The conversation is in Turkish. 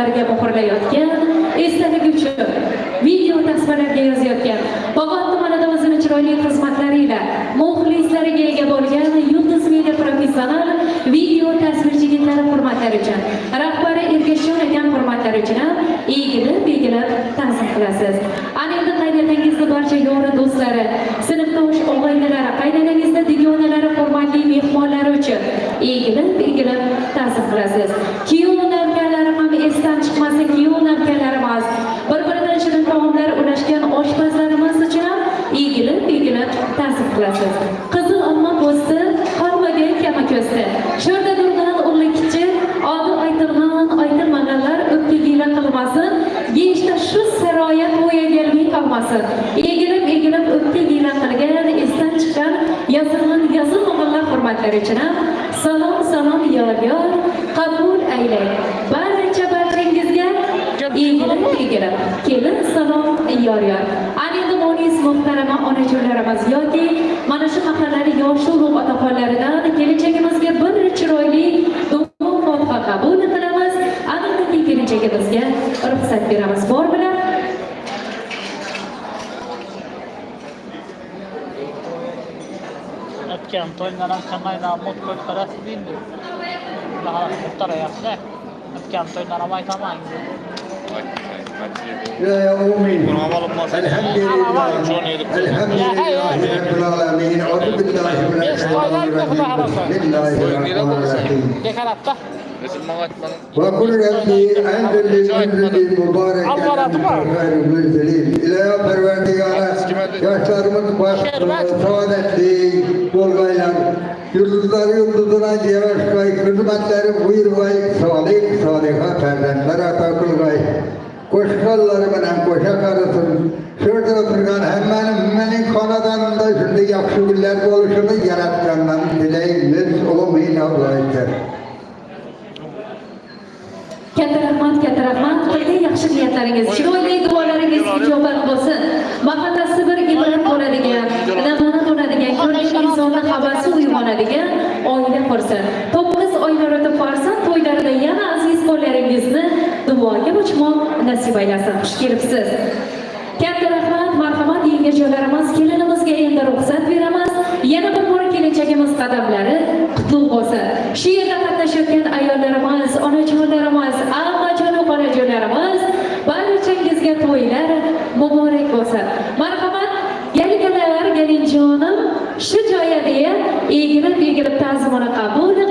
tasmalariga muhrlayotgan, esdalik uchun video tasmalarga yozayotgan, Bog'ot tumanida o'zining chiroyli xizmatlariga muxlislariga ega bo'lgan Yulduz Media professional video tasvirchi yigitlar hurmatlari uchun, rahbari Ergashjon akam hurmatlari uchun ham egilib ta'zim qilasiz. Ana endi qayerdaingizda barcha yori do'stlari, sinfdosh og'aynilari, qaynonangizda digonalari, hurmatli mehmonlari uchun egilib ta'zim qilasiz. Kuyov navkarlari ham esdan chiqmasa, kuyov navkarlarimiz, bir-biridan shirin taomlar ulashgan oshpazlarimiz uchun ham egilib ta'zim qilasiz. Qizil olma po'sti, qarmaga kama ko'sti. Sho'rda durdan ullikchi, odi aytilmaganlar o'pkagila qilmasin. Geshda shu saroya to'ya gelmay qolmasin. Egilib o'pkagila qilgan, esdan chiqqan yazilmaganlar hurmatlari uchun ham salom yor qabul aylang. Barcha bag'ringizga egilib kelin salom yor. Ana endi mo'nis muhtarama onajonlarimiz yoki mana shu mahallali yosh ulug' otaxonlaridan kelinchagimizga bir chiroyli duo fotiha qabul qilamiz. Aniqki kelinchagimizga ruxsat beramiz. Bor bilan Akam to'ynaram kanaydan mut ko'tarib bindi. Muhtara yaxshi. Akam to'ynaram aytaman. يا أمي الحمد لله رب العالمين أعوذ بالله من الشيطان الرجيم بسم الله الرحمن الرحيم وكل ربي عند المبارك خير المرسلين إلى Perverdigara yaşlarımız saadetli bolgaylar yıldızına yavaşkay hizmetleri buyurgay salih ferdenler ata kılgay koşkalları bilen koşak arasın şurada oturgan hemen konadanında şimdi yakşı günler oluşunu yaratkandan dileyimiz olamayın Allah'ıdır. Katta rahmat. Qanday yaxshi niyatlaringiz, chiroyli duolaringiz ijobat bo'lsin. Mahallasi bir ibrat bo'ladigan, namuna bo'ladigan, ko'rgan insonni havasi uyg'onadigan oila qursin. 9 oylar o'tib farzand to'ylarida yana aziz qo'llaringizni duoga ochmoq nasib aylasin. Xush kelibsiz. Katta rahmat, marhamat yengajolarimiz, kelinimizga endi ruxsat beramiz. Yana bir bor kelinchagimiz qadamlari qutlug' bo'lsin. Shu yerda qatnashayotgan ayollarimiz, onajonlarimiz, ammajon onajonlarimiz, barchangizga to'ylar muborak bo'lsin. Marhamat, galinjonim shu joyga egilib ta'zimini qabul